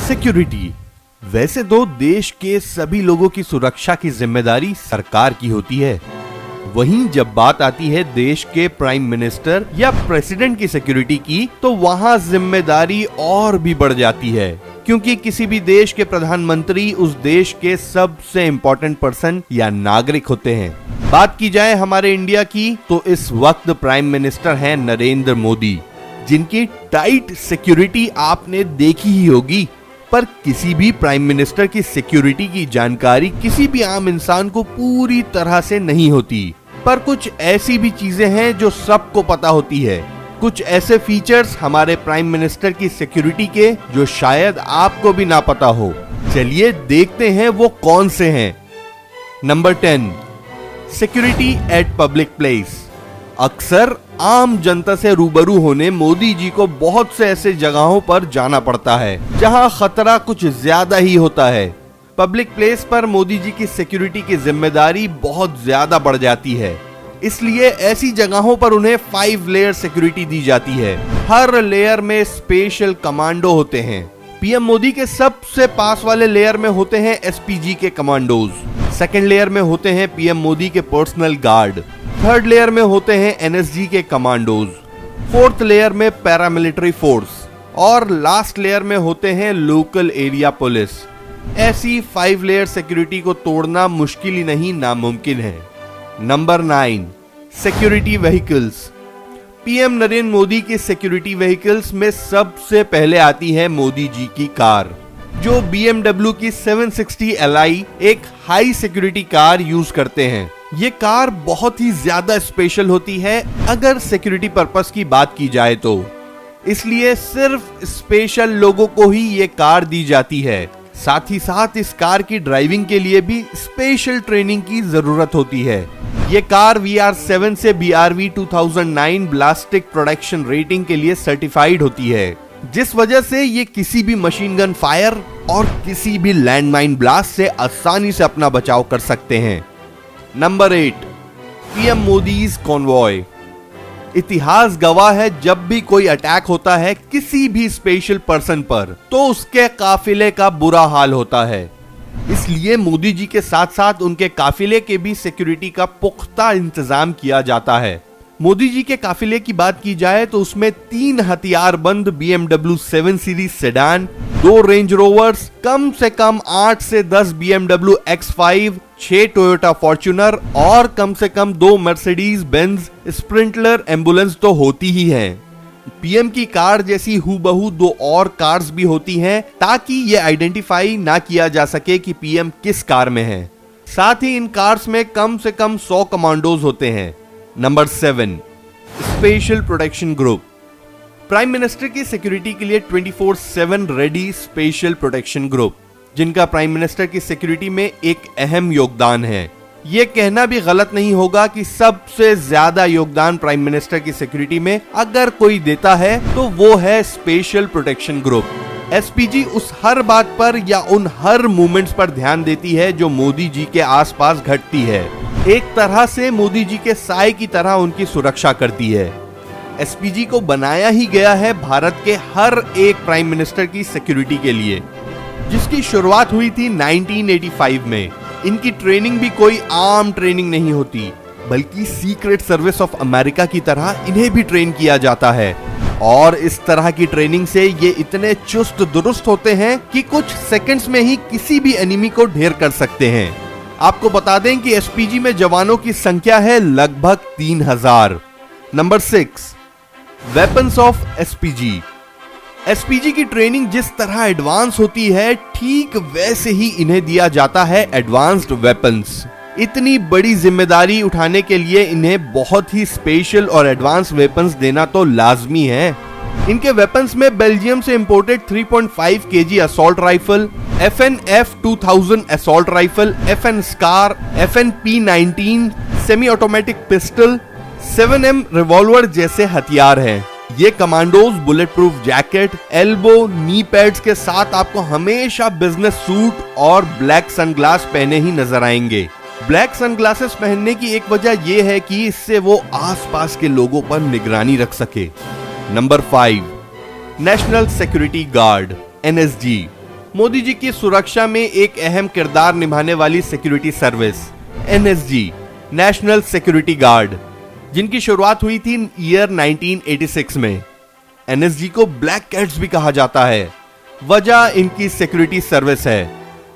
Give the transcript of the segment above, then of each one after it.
Security. वैसे तो देश के सभी लोगों की सुरक्षा की जिम्मेदारी सरकार की होती है, वहीं जब बात आती है देश के प्राइम मिनिस्टर या प्रेसिडेंट की सिक्योरिटी की, तो वहां जिम्मेदारी और भी बढ़ जाती है, क्योंकि किसी भी देश के प्रधानमंत्री उस देश के सबसे इंपॉर्टेंट पर्सन या नागरिक होते हैं। बात की जाए हमारे इंडिया की, तो इस वक्त प्राइम मिनिस्टर हैं नरेंद्र मोदी, जिनकी टाइट सिक्योरिटी आपने देखी ही होगी। पर किसी भी प्राइम मिनिस्टर की सिक्योरिटी की जानकारी किसी भी आम इंसान को पूरी तरह से नहीं होती, पर कुछ ऐसी भी चीजें हैं जो सबको पता होती है। कुछ ऐसे फीचर्स हमारे प्राइम मिनिस्टर की सिक्योरिटी के जो शायद आपको भी ना पता हो। चलिए देखते हैं वो कौन से हैं। Number 10, security eight public place. अक्सर आम जनता से रूबरू होने मोदी जी को बहुत से ऐसे जगहों पर जाना पड़ता है जहां खतरा कुछ ज्यादा ही होता है। पब्लिक प्लेस पर मोदी जी की सिक्योरिटी की जिम्मेदारी बहुत ज्यादा बढ़ जाती है, इसलिए ऐसी जगहों पर उन्हें 5 लेयर सिक्योरिटी दी जाती है। हर लेयर में स्पेशल कमांडो होते हैं। पीएम मोदी के सबसे पास वाले लेयर में होते हैं एसपीजी के कमांडोज, सेकेंड लेयर में होते हैं पीएम मोदी के पर्सनल गार्ड, थर्ड लेयर में होते हैं एनएसजी के कमांडोज, फोर्थ लेयर में पैरामिलिट्री फोर्स और लास्ट लेयर में होते हैं लोकल एरिया पुलिस। ऐसी 5 लेयर सिक्योरिटी को तोड़ना मुश्किल ही नहीं, नामुमकिन है। Number 9, security vehicles. PM Narendra Modi की सिक्योरिटी व्हीकल्स में सबसे पहले आती है मोदी जी की कार, जो BMW की 760 Li एक हाई सिक्योरिटी कार यूज करते हैं। ये कार बहुत ही ज्यादा स्पेशल होती है अगर सिक्योरिटी पर्पस की बात की जाए तो, इसलिए सिर्फ स्पेशल लोगों को ही ये कार दी जाती है। साथ ही साथ इस कार की ड्राइविंग के लिए भी स्पेशल ट्रेनिंग की जरूरत होती है। ये कार VR7 से BRV 2009 ब्लास्टिक प्रोडक्शन रेटिंग के लिए सर्टिफाइड होती है, जिस वजह से ये किसी भी मशीन गन फायर और किसी भी लैंडमाइन ब्लास्ट से आसानी से अपना बचाव कर सकते हैं। Number 8, PM Modi's convoy. इतिहास गवाह है, जब भी कोई अटैक होता है किसी भी स्पेशल पर्सन पर, तो उसके काफिले का बुरा हाल होता है। इसलिए मोदी जी के साथ साथ उनके काफिले के भी सिक्योरिटी का पुख्ता इंतजाम किया जाता है। मोदी जी के काफिले की बात की जाए तो उसमें 3 हथियारबंद BMW 7 series sedan, 2 Range Rovers, कम से कम 8 से 10 BMW X5, 6 टोयोटा फॉर्च्यूनर और कम से कम 2 मर्सिडीज बेंज स्प्रिंटलर एम्बुलेंस तो होती ही हैं। पीएम की कार जैसी हूबहू 2 और कार्स भी होती हैं, ताकि ये आइडेंटिफाई ना किया जा सके कि पीएम किस कार में है। साथ ही इन कार्स में कम से कम 100 कमांडोज होते हैं। Number 7, special protection group. Prime minister की सिक्योरिटी के लिए 24/7 रेडी स्पेशल प्रोटेक्शन ग्रुप, जिनका प्राइम मिनिस्टर की सिक्योरिटी में एक अहम योगदान है। यह कहना भी गलत नहीं होगा कि सबसे ज्यादा योगदान प्राइम मिनिस्टर की सिक्योरिटी में अगर कोई देता है तो वो है स्पेशल प्रोटेक्शन ग्रुप। एसपीजी उस हर बात पर या उन हर मूवमेंट्स पर ध्यान देती है जो मोदी जी के आसपास घटती है। एक तरह से मोदी जी के साए की तरह उनकी सुरक्षा करती है। एसपीजी को बनाया ही गया है भारत के हर एक प्राइम मिनिस्टर की सिक्योरिटी के लिए, जिसकी शुरुआत हुई थी 1985 में। इनकी ट्रेनिंग भी कोई आम ट्रेनिंग नहीं होती, बल्कि सीक्रेट सर्विस ऑफ अमेरिका की तरह इन्हें भी ट्रेन किया जाता है। और इस तरह की ट्रेनिंग से ये इतने चुस्त दुरुस्त होते हैं कि कुछ सेकंड्स में ही किसी भी एनिमी को ढेर कर सकते हैं। आपको बता दें कि एसपीजी में जवानों की संख्या है लगभग 3000। Number 6, weapons of SPG. SPG की ट्रेनिंग जिस तरह एडवांस होती है, ठीक वैसे ही इन्हें दिया जाता है एडवांस्ड वेपन्स। इतनी बड़ी जिम्मेदारी उठाने के लिए इन्हें बहुत ही स्पेशल और एडवांस वेपन्स देना तो लाजमी है। इनके वेपन्स में बेल्जियम से imported 3.5 kg assault rifle, FN F2000 assault rifle, FN scar, FN P19 semi automatic pistol, 7M revolver जैसे हथियार हैं। ये commandos bullet proof jacket, elbow, knee pads के साथ आपको हमेशा बिजनेस सूट और ब्लैक सनग्लास पहने ही नजर आएंगे। ब्लैक सनग्लासेस पहनने की एक वजह यह है कि इससे वो आसपास के लोगों पर निगरानी रख सके। Number 5, National Security Guard NSG। Modi ji की सुरक्षा में एक अहम किरदार निभाने वाली security service NSG, National Security Guard, जिनकी शुरुआत हुई थी ईयर 1986 में। NSG को ब्लैक कैट्स भी कहा जाता है। वजह इनकी सिक्योरिटी सर्विस है,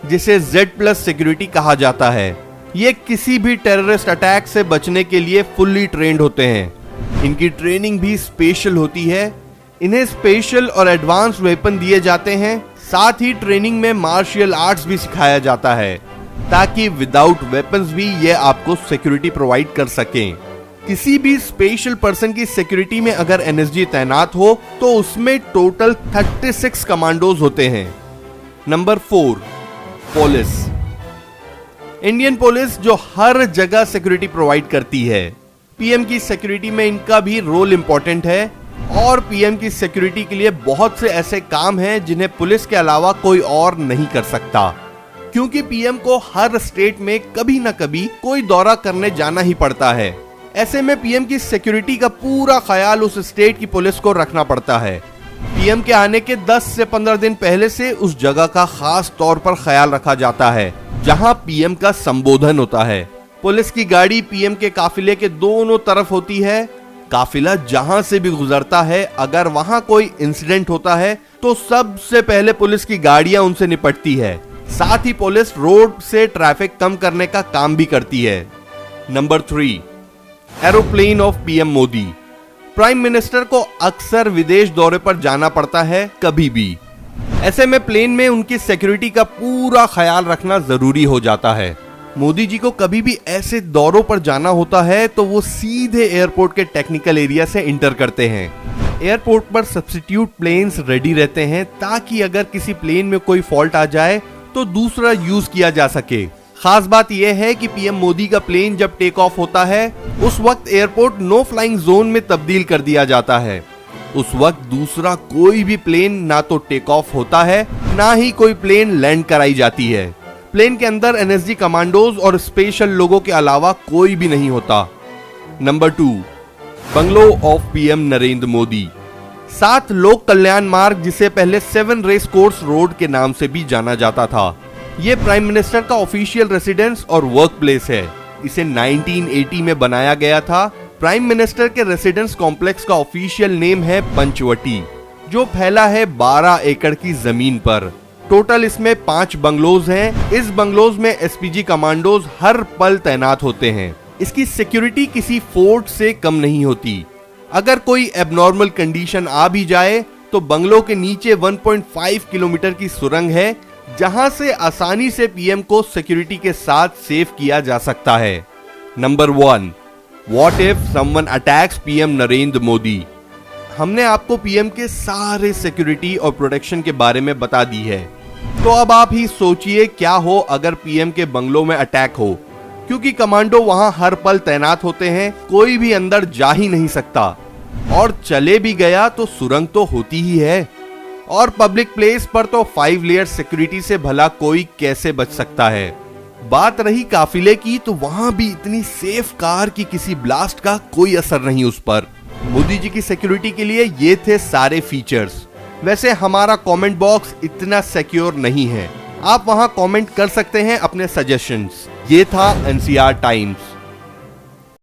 जिसे Z+ सिक्योरिटी कहा जाता है। ये किसी भी टेररिस्ट अटैक से बचने के लिए फुल्ली ट्रेंड होते हैं। इनकी ट्रेनिंग भी स्पेशल होती है। इन्हें स्पेशल और एडवांस वेपन दिए जाते हैं। साथ ही ट्रेनिंग में मार्शल आर्ट्स भी सिखाया जाता है, ताकि विदाउट वेपन्स भी ये आपको सिक्योरिटी प्रोवाइड कर सकें। किसी भी स्पेशल पर्सन की सिक्योरिटी में अगर NSG तैनात हो तो उसमें टोटल 36 कमांडोज होते हैं। Number 4, police. इंडियन पुलिस जो हर जगह सिक्योरिटी प्रोवाइड करती है। पीएम की सिक्योरिटी में इनका भी रोल इंपॉर्टेंट है, और पीएम की सिक्योरिटी के लिए बहुत से ऐसे काम हैं जिन्हें पुलिस के अलावा कोई और नहीं कर सकता, क्योंकि पीएम को हर स्टेट में कभी ना कभी कोई दौरा करने जाना ही पड़ता है। ऐसे में पीएम की सिक्योरिटी का पूरा ख्याल उस स्टेट की पुलिस को रखना पड़ता है। पीएम के आने के 10 से 15 दिन पहले से उस जगह का खास तौर पर ख्याल रखा जाता है जहां पीएम का संबोधन होता है। पुलिस की गाड़ी पीएम के काफिले के दोनों तरफ होती है। काफिला जहां से भी गुजरता है, अगर वहां कोई इंसिडेंट होता है तो सबसे पहले पुलिस की गाड़ियां उनसे निपटती है। साथ ही पुलिस रोड से ट्रैफिक कम करने का काम भी करती है। Number 3, aeroplane of PM Modi. Prime minister को अक्सर विदेश दौरे पर जाना पड़ता है, कभी भी। ऐसे में प्लेन में उनकी सिक्योरिटी का पूरा ख्याल रखना जरूरी हो जाता है। मोदी जी को कभी भी ऐसे दौरों पर जाना होता है तो वो सीधे एयरपोर्ट के टेक्निकल एरिया से इंटर करते हैं। एयरपोर्ट पर सब्स्टिट्यूट प्लेन्स रेडी रहते हैं, ताकि अगर किसी प्लेन में कोई फॉल्ट आ जाए तो दूसरा यूज किया जा सके। खास बात यह है कि पीएम मोदी का प्लेन जब टेक ऑफ होता है, उस वक्त एयरपोर्ट नो फ्लाइंग जोन में तब्दील कर दिया जाता है। उस वक्त दूसरा कोई भी प्लेन ना तो टेक ऑफ होता है, ना ही कोई प्लेन लैंड कराई जाती है। प्लेन के अंदर NSG कमांडोज और स्पेशल लोगों के अलावा कोई भी नहीं होता। Number 2, bungalow of PM Narendra Modi. 7 लोक कल्याण मार्ग, जिसे पहले 7 रेस कोर्स रोड के नाम से भी जाना जाता था। ये प्राइम मिनिस्टर का ऑफिशियल रेसिडेंस और वर्क प्लेस है। इसे 1980 में बनाया गया था। प्राइम मिनिस्टर के रेसिडेंस कॉम्प्लेक्स का ऑफिशियल नेम है पंचवटी, जो फैला है 12 एकड़ की जमीन पर। टोटल इसमें 5 बंगलोज हैं। इस बंगलोज में SPG कमांडोज हर पल तैनात होते हैं। इसकी सिक्योरिटी किसी फोर्ट से कम नहीं होती। अगर कोई एबनॉर्मल कंडीशन आ भी जाए तो बंगलों के नीचे 1.5 किलोमीटर की सुरंग है, जहां से आसानी से पीएम को सिक्योरिटी के साथ सेव किया जा सकता है। Number 1, what if someone attacks PM Narendra Modi. हमने आपको पीएम के सारे सिक्योरिटी और प्रोटेक्शन के बारे में बता दी है, तो अब आप ही सोचिए क्या हो अगर पीएम के बंगलों में अटैक हो, क्योंकि कमांडो वहां हर पल तैनात होते हैं। कोई भी अंदर जा ही नहीं सकता, और चले भी गया तो सुरंग तो होती ही है। और पब्लिक प्लेस पर तो 5 लेयर सिक्योरिटी से भला कोई कैसे बच सकता है। बात रही काफिले की, तो वहां भी इतनी सेफ कार की किसी ब्लास्ट का कोई असर नहीं उस पर। मोदी जी की सिक्योरिटी के लिए ये थे सारे फीचर्स। वैसे हमारा कमेंट बॉक्स इतना सिक्योर नहीं है, आप वहां कमेंट कर सकते हैं अपने सजेशंस। ये था NCR टाइम्स।